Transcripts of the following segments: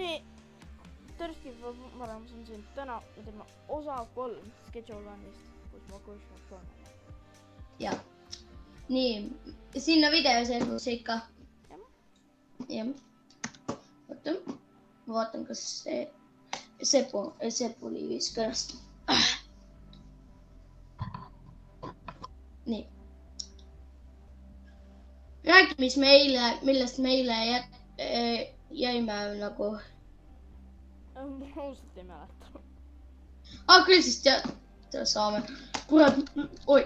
nii, tõrski varem on siin täna me teeme osa 3 Schedule-One'ist, kus ma kuulsin on. Jah. Nii, sinna video selgus ikka. Jah. Oota, ma vaatan, kas see Sepu liivis kõrast. Nii. Räägi, millest me eile jäime nagu... Ma ausalt ei mäleta. Küll siis teada saame. Kurat, oi.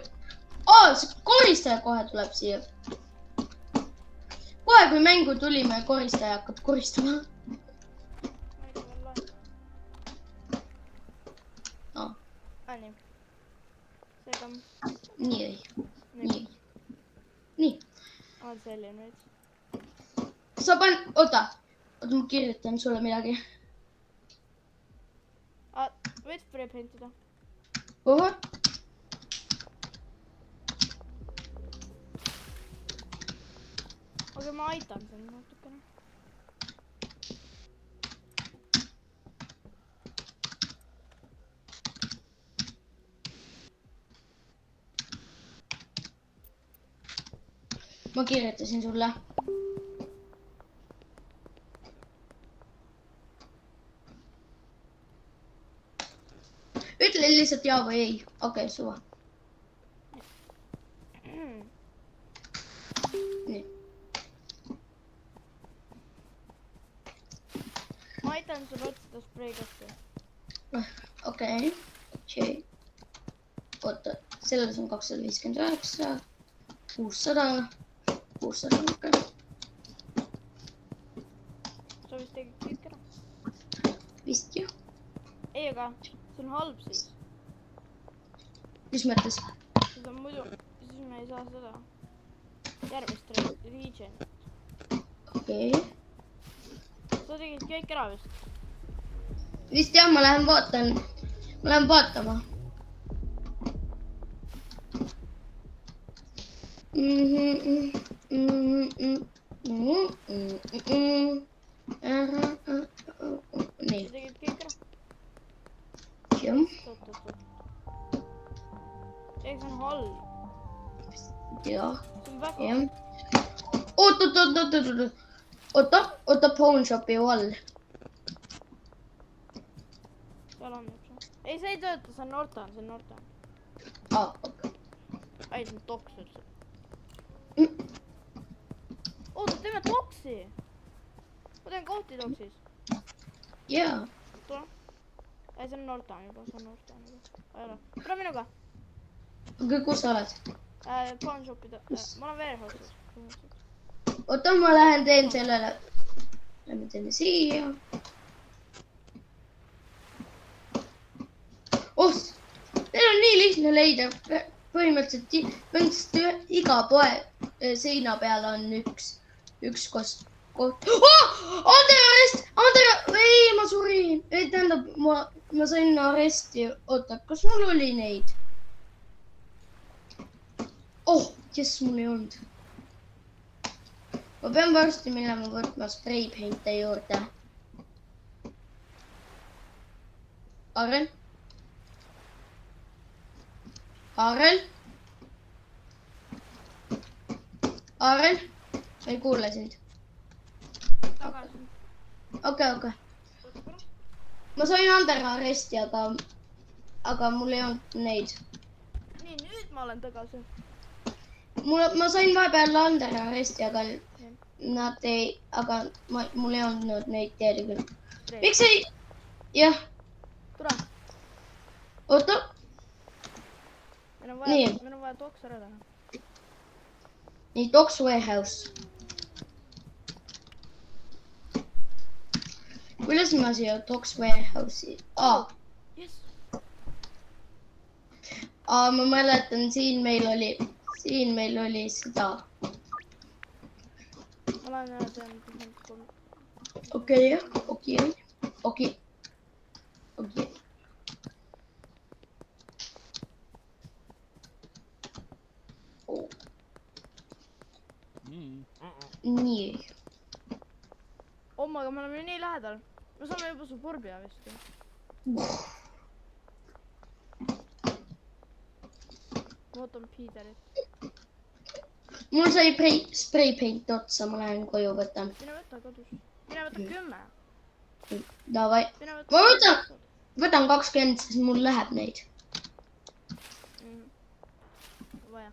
See koristaja kohe tuleb siia. Kohe, kui mängu tulime, koristaja hakkab koristama. Nii. Seega... Nii. On selline nüüd. Sa oota, ma kirjutan sulle midagi. Võid preprintida. Kohe? Aga ma aitan sind natukene. Ma kirjutasin sulle. Ütle lihtsalt jaa või ei. Okei, suva. Nii. Ma aitan sulle otsida spreikasti. Okei. Oota, selles on 259, 600, okei. Sa vist tegid kõik ära? Vist jah. Ei, aga see on halb siis. Mis mõttes? Seda muidu, siis me ei saa seda järgmist regionit. Okei. Sa tegid kõik ära vist? Vist jah, ma lähen vaatan. Ma lähen vaatama. Nii. Sa tegid kõik ära? Jah. See on halb. Jah. See on väga... Oota, pawn shopi all. Seal on üks. Ei, see ei tööta, see on Norton. Okei. Ai, see on toks üldse. Oota, teeme toksi! Ma teen kohti toksis. Jaa. Tule. Ei, see on Norton juba. Ei ole. Tule minuga. Aga kus sa oled? Pawn shopida. Ma olen warehouse'is. Oota, ma lähen teen sellele. Lähme teeme siia. Teil on nii lihtne leida. Põhimõtteliselt iga poe seina peal on üks koht. Anderarest! Ei, ma surin. Tähendab, ma sain aresti. Oota, kas mul oli neid? Jess, mul ei olnud. Ma pean varsti minema võtma spreipeinte juurde. Aarel? Aarel? Ma ei kuule sind. Tagasi. Okei. Ma sain underaresti, aga mul ei olnud neid. Nii, nüüd ma olen tagasi. Ma sain vahepeal underaresti, aga mul ei olnud neid teedi küll. Miks ei? Jah. Tule. Oota. Meil on vaja toks ära teha. Nii, Docs Warehouse. Kuidas ma siia Docs Warehouse'i? Yes. Ma mäletan, siin meil oli seda. Ma lähen ära teen. Okei. Nii. Aga me oleme nii lähedal. me saame juba su Borbia vist ju. ma ootan Peterit. mul sai spray paint otsa, ma lähen koju võtan. mine võta kodus. mine võta 10. Davai. mine ma võta. võtan 20, sest mul läheb neid. vaja.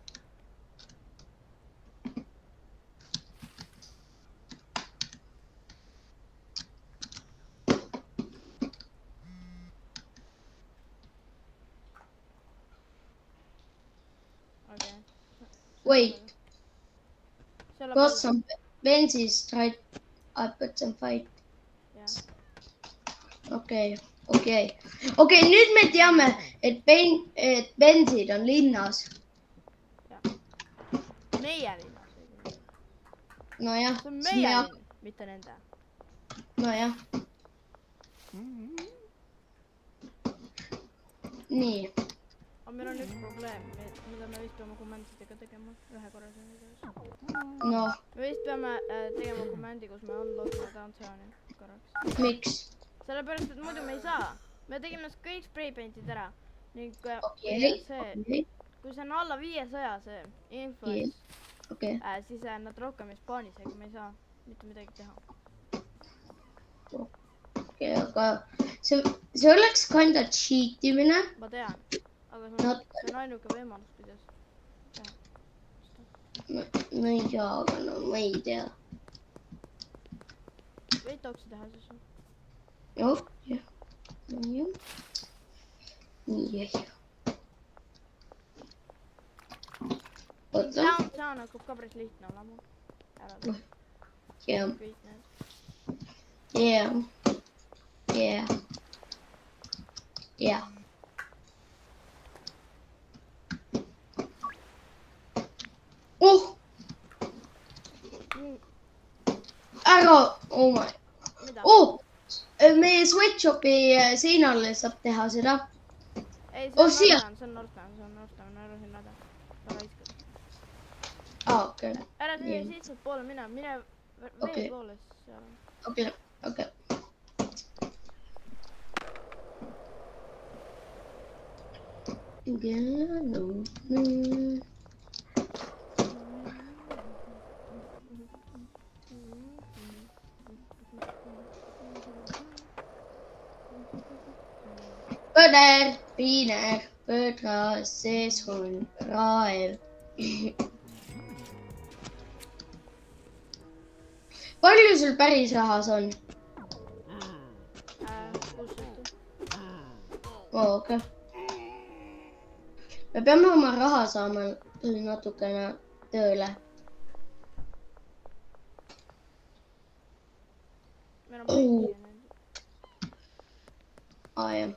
Okay. Wait. Got some benches, tried. I put some fight. okei, nüüd me teame, et bensid on linnas. meie linnas. nojah. see on meie linn, mitte nende. nojah. nii. aga meil on üks probleem, mida me vist peame komandidega tegema ühe korra siin videos. No. me vist peame tegema komandi, kus me unlockime downtowni korraks. Miks? sellepärast, et muidu me ei saa. me tegime kõik spray paint'id ära. ning okay. kui see on alla 500 see influence, siis nad rohkem ei spaani, seega me ei saa mitte midagi teha. okei, aga see oleks kinda cheat imine. ma tean, aga see on ainuke võimalus, kuidas teha. no ei tea, aga no ma ei tea. võid toksi teha siis või? jah. nii. oota. Downtown hakkab ka päris lihtne olema. jah. kõik need. jah. ära, oh my. meie sweatshopi seinale saab teha seda. ei, see on Northman, ära sinna teha. ära iskada. okei. ära sinna siitselt poole mine veel poole seal. okei. põder, piiner, põdras, sees on raev. palju sul päris rahas on? 600. okei. me peame oma raha saama natukene tööle. meil on palju nende. jah.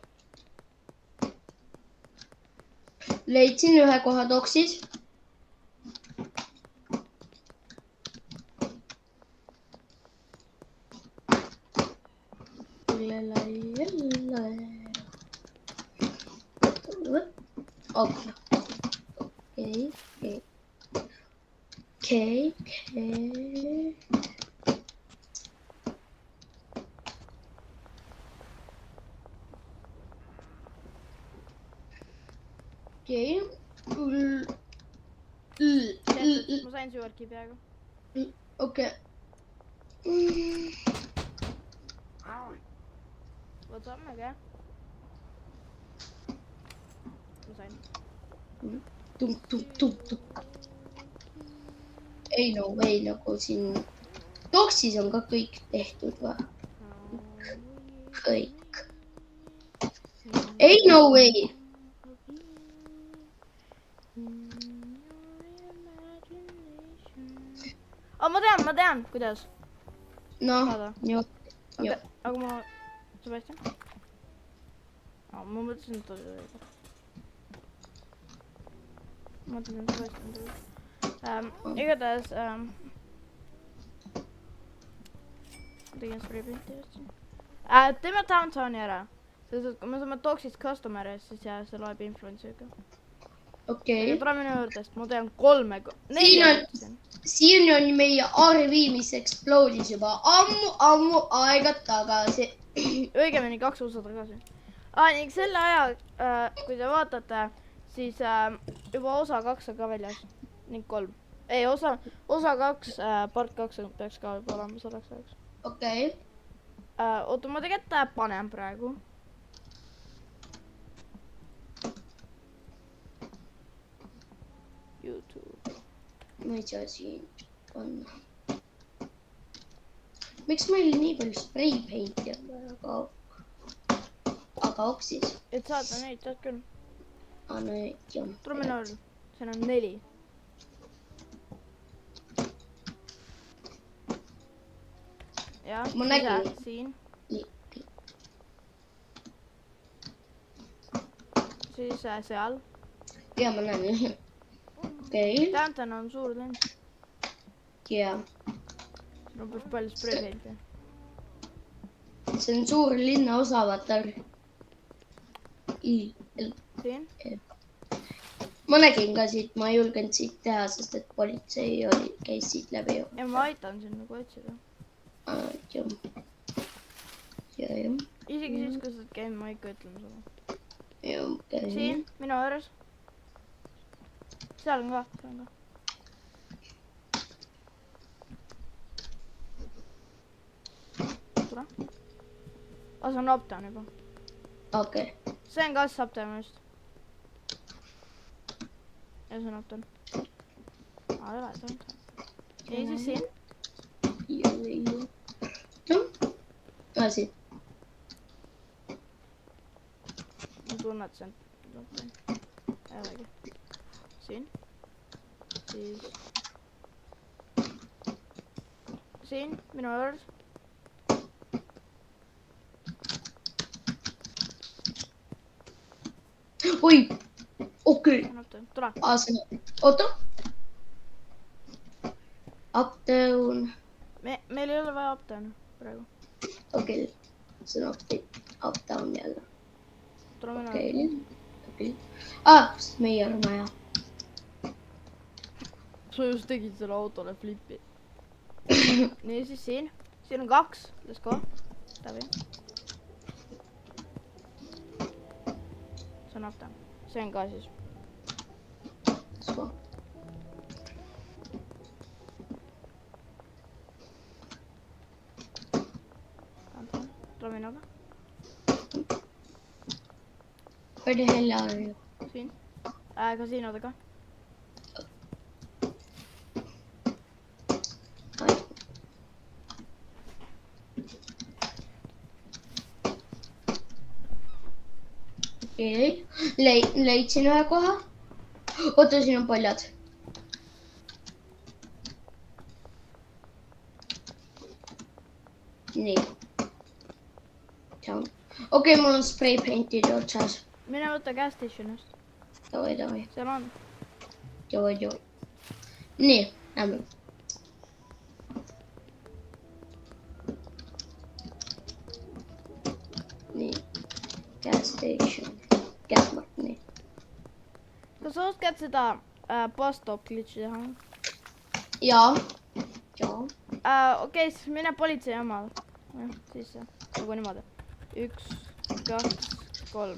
leidsin ühe koha toksis. okei. ma sain suurki peaaegu. okei. What's up, Mega? Ma sain. ei no way, nagu siin toksis on ka kõik tehtud või? kõik. ei no way. ma tean, kuidas. noh, jah. aga ma, Sebastian? ma mõtlesin, et oli õige. Ma mõtlesin, et Sebastian tuli. igatahes, tegin spray paint'i just siin. teeme downtowni ära. Sest, et kui me saame toksist customer'e, siis jah, see loeb influence'iga. okei. tule minu juurde, sest ma tean 3. siin on meie RV, mis explodis juba ammu aega tagasi. õigemini 2 osa tagasi. Ning selle aja, kui te vaatate, siis juba osa 2 on ka väljas ning 3. Ei, osa 2, part 2 peaks ka juba olema selleks ajaks. Okei. Oota, ma tegelikult panen praegu. YouTube. Ma ei tea, siin on. Miks meil nii palju spray painti on aga oksis? Et saada neid, tead küll. No jah. Trominool, siin on 4. Ja, ma nägin. Siin. Nii. Siis seal. Ja, ma näen. Okei. Downtown on suur linn. Ja. Siin on päris palju spraypainti. See on suur linnaosa, vaata. Siin. Ma nägin ka siit, ma ei julgenud siit teha, sest et politsei käis siit läbi. Ja ma aitan siin nagu otsida. Jah. Isegi siis, kui sa käid, ma ikka ütleme sulle. Jah, okei. Siin, minu juures. Seal on ka, Tule. See on Uptown juba. Okei. See on ka Uptown just. Ja see on Uptown. Ei ole, Downtown. Ja siis siin. Siin. Ma tunnen, et see on Uptown. Ei olegi. Siin. Siis. Siin, minu juures. Oi! Okei. Tule. Oota. Uptown. Meil ei ole vaja Uptown praegu. Okei. See on Uptown jälle. Okei. Meie on maja. Sa just tegid selle autole flipi. Nii, siis siin. Siin on 2. Let's go. Läbi. See on Uptown. See on ka siis. Let's go. Dominoga. Where the hell are you? Siin. Kasiinodega. Okei. Leidsin ühe koha. Oota, siin on paljad. Nii. Okei, mul on spray paintid otsas. Mine võtta gas stationist. Davai. Seal on. Davai. Nii, lähme. Nii. Gas station. Gasmark, nii. Kas sa oskad seda bus stop glitchi teha? Jaa. Okei, siis mine politseijaamale. Siis nagu niimoodi. 1, 2, 3.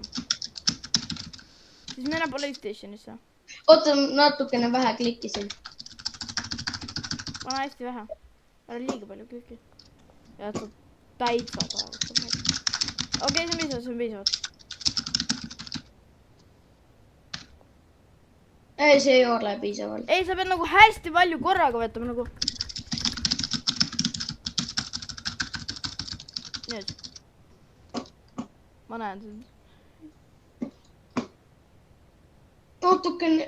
Siis mine police stationisse. Oota, natukene vähe klikkisin. Pane hästi vähe. Ära liiga palju klikki. Ja et sa täitsa tahad. Okei, see on piisavalt. Ei, see ei ole piisavalt. Ei, sa pead nagu hästi palju korraga võtama nagu. Nüüd. Ma näen sind. Natukene.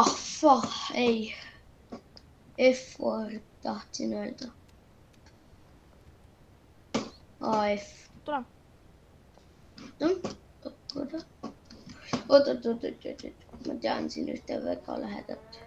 Fuck, ei. F-word tahtsin öelda. F. Tule. Oot. Ma tean siin ühte väga lähedat.